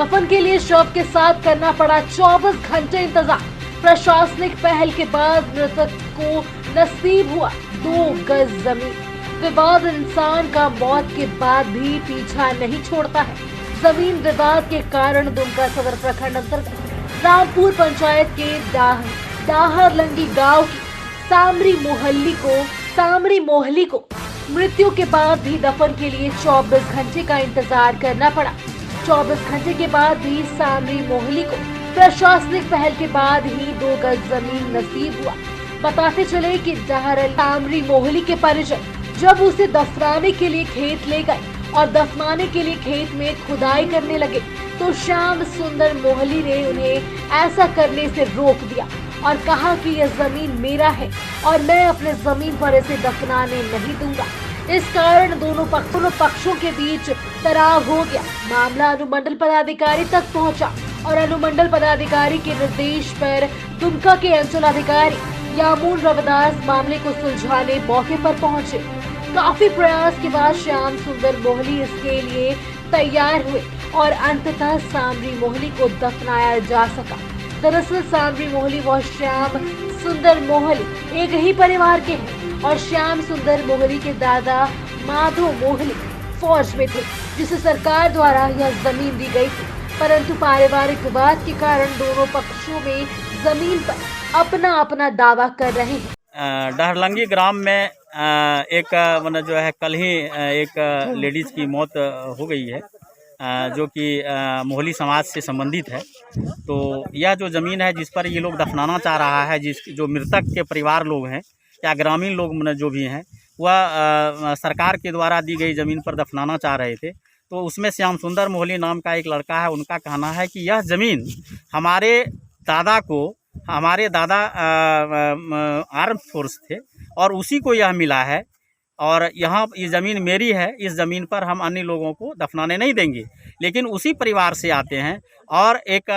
दफन के लिए शव के साथ करना पड़ा 24 घंटे इंतजार। प्रशासनिक पहल के बाद मृतक को नसीब हुआ 2 गज जमीन। विवाद इंसान का मौत के बाद भी पीछा नहीं छोड़ता है। जमीन विवाद के कारण दुमका सदर प्रखंड अंतर्गत रामपुर पंचायत के डाहरलंगी गांव की सामरी मोहली को मृत्यु के बाद भी दफन के लिए 24 घंटे का इंतजार करना पड़ा। 24 घंटे के बाद भी सामरी मोहली को प्रशासनिक पहल के बाद ही 2 गज जमीन नसीब हुआ। बताते चले कि सामरी मोहली के परिजन जब उसे दफनाने के लिए खेत ले गए और दफनाने के लिए खेत में खुदाई करने लगे तो श्याम सुंदर मोहली ने उन्हें ऐसा करने से रोक दिया और कहा कि यह जमीन मेरा है और मैं अपने जमीन पर इसे दफनाने नहीं दूंगा। इस कारण दोनों पक्षों के बीच तनाव हो गया। मामला अनुमंडल पदाधिकारी तक पहुंचा और अनुमंडल पदाधिकारी के निर्देश पर दुमका के अंचलाधिकारी यामून रविदास मामले को सुलझाने मौके पर पहुंचे। काफी प्रयास के बाद श्याम सुंदर मोहली इसके लिए तैयार हुए और अंततः सामरी मोहली को दफनाया जा सका। दरअसल सामरी मोहली व श्याम सुंदर मोहली एक ही परिवार के हैं और श्याम सुंदर मोहली के दादा माधो मोहली फौज में थे, जिसे सरकार द्वारा यह जमीन दी गई थी, परंतु पारिवारिक विवाद के कारण दोनों पक्षों में जमीन पर अपना अपना दावा कर रहे हैं। डाहरलंगी ग्राम में एक मतलब जो है कल ही एक लेडीज की मौत हो गई है, जो कि मोहली समाज से संबंधित है। तो यह जो ज़मीन है जिस पर ये लोग दफनाना चाह रहा है, जो मृतक के परिवार लोग हैं या ग्रामीण लोग जो भी हैं, वह सरकार के द्वारा दी गई ज़मीन पर दफनाना चाह रहे थे। तो उसमें श्याम सुंदर मोहली नाम का एक लड़का है, उनका कहना है कि यह ज़मीन हमारे दादा आर्म फोर्स थे और उसी को यह मिला है और यहाँ ये ज़मीन मेरी है, इस ज़मीन पर हम अन्य लोगों को दफनाने नहीं देंगे। लेकिन उसी परिवार से आते हैं और एक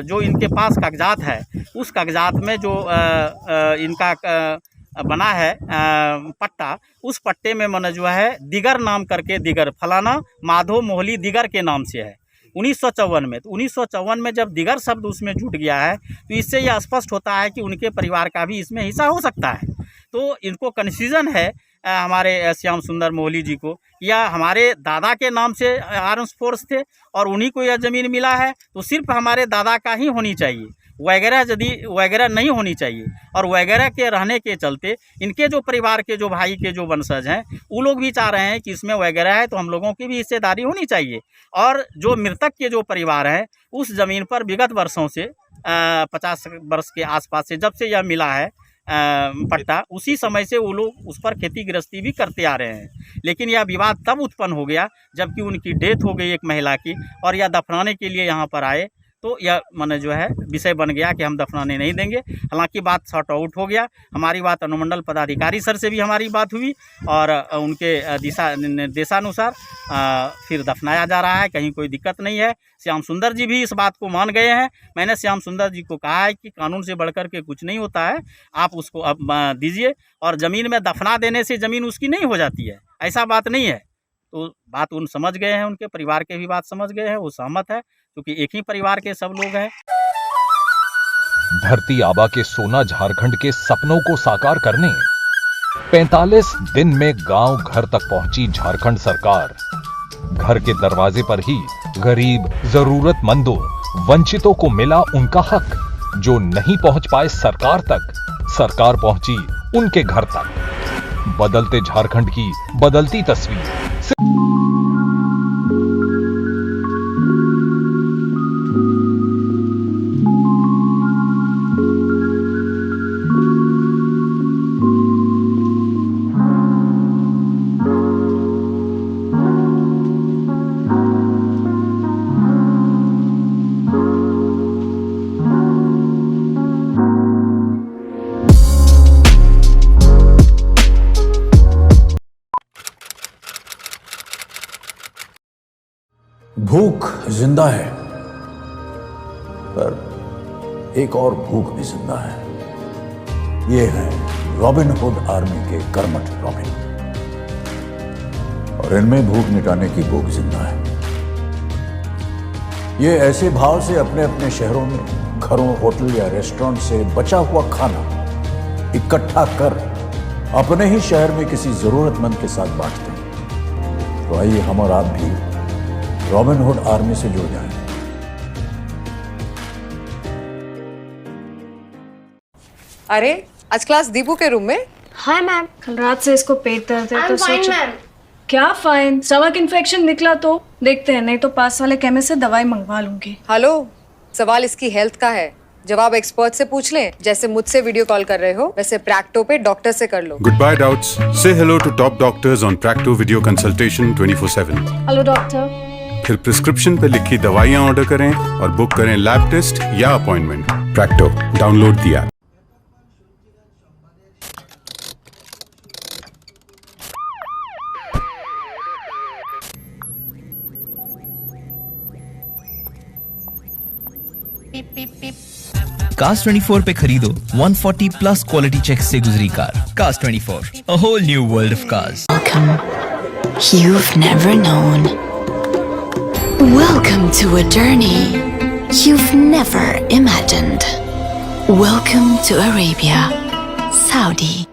जो इनके पास कागजात है, उस कागजात में जो इनका बना है पट्टा, उस पट्टे में मन जो है दिगर नाम करके दिगर फलाना माधो मोहली दिगर के नाम से है 1954 में। तो 1954 में जब दिगर शब्द उसमें जुट गया है तो इससे यह स्पष्ट होता है कि उनके परिवार का भी इसमें हिस्सा हो सकता है। तो इनको कन्फ्यूजन है हमारे श्याम सुंदर मोहली जी को, या हमारे दादा के नाम से आर्म्ड फोर्स थे और उन्हीं को यह ज़मीन मिला है तो सिर्फ हमारे दादा का ही होनी चाहिए, वगैरह नहीं होनी चाहिए। और वगैरह के रहने के चलते इनके जो परिवार के जो भाई के जो वंशज हैं वो लोग भी चाह रहे हैं कि इसमें वगैरह है तो हम लोगों की भी हिस्सेदारी होनी चाहिए। और जो मृतक के जो परिवार हैं उस ज़मीन पर विगत वर्षों से 50 वर्ष के आसपास से जब से यह मिला है पट्टा, उसी समय से वो लोग उस पर खेती गृहस्थी भी करते आ रहे हैं। लेकिन यह विवाद तब उत्पन्न हो गया जबकि उनकी डेथ हो गई एक महिला की और यह दफनाने के लिए यहाँ पर आए तो यह माने जो है विषय बन गया कि हम दफनाने नहीं देंगे। हालांकि बात सॉर्ट आउट हो गया, हमारी बात अनुमंडल पदाधिकारी सर से भी हमारी बात हुई और उनके दिशा निर्देशानुसार फिर दफनाया जा रहा है, कहीं कोई दिक्कत नहीं है। श्याम सुंदर जी भी इस बात को मान गए हैं। मैंने श्याम सुंदर जी को कहा है कि कानून से बढ़कर के कुछ नहीं होता है, आप उसको अब दीजिए और ज़मीन में दफना देने से ज़मीन उसकी नहीं हो जाती है, ऐसा बात नहीं है। तो बात उन समझ गए हैं, उनके परिवार के भी बात समझ गए हैं, वो सहमत है क्योंकि एक ही परिवार के सब लोग हैं। धरती आबा के सोना झारखंड के सपनों को साकार करने 45 दिन में गांव घर तक पहुंची झारखंड सरकार। घर के दरवाजे पर ही गरीब, जरूरतमंदों, वंचितों को मिला उनका हक। जो नहीं पहुंच पाए सरकार तक, सरकार पहुंची उनके घर तक। बदलते झारखंड की बदलती तस्वीर। भूख जिंदा है, पर एक और भूख भी जिंदा है। ये है रॉबिन हुड आर्मी के कर्मठ रॉबिन, और इनमें भूख मिटाने की भूख जिंदा है। ये ऐसे भाव से अपने अपने शहरों में घरों, होटल या रेस्टोरेंट से बचा हुआ खाना इकट्ठा कर अपने ही शहर में किसी जरूरतमंद के साथ बांटते हैं। तो आइए हम और आप भी रॉबिनहुड आर्मी से जुड़ जाएं। अरे आज क्लास दीपू के रूम में। Hi ma'am. कल रात से इसको पेट दर्द है तो फाइन सोचो। मैम। क्या फाइन? स्टमक इन्फेक्शन निकला तो देखते हैं, नहीं तो पास वाले केमिस्ट से दवाई मंगवा लूंगी। हेलो, सवाल इसकी हेल्थ का है, जवाब एक्सपर्ट से पूछ लें। जैसे मुझसे वीडियो कॉल कर रहे हो वैसे प्रैक्टो पे डॉक्टर से कर लो। Goodbye doubts. Say hello to top doctors on Practo Video Consultation 24/7. Hello doctor. फिर प्रिस्क्रिप्शन पे लिखी दवाइयाँ ऑर्डर करें और बुक करें लैब टेस्ट या appointment. Practo, download the app. Cars 24 पे खरीदो 140 प्लस क्वालिटी चेक से गुजरी car. Cars 24, a whole new world of cars. Welcome. You've never known. Welcome to a journey you've never imagined. Welcome to Arabia, Saudi.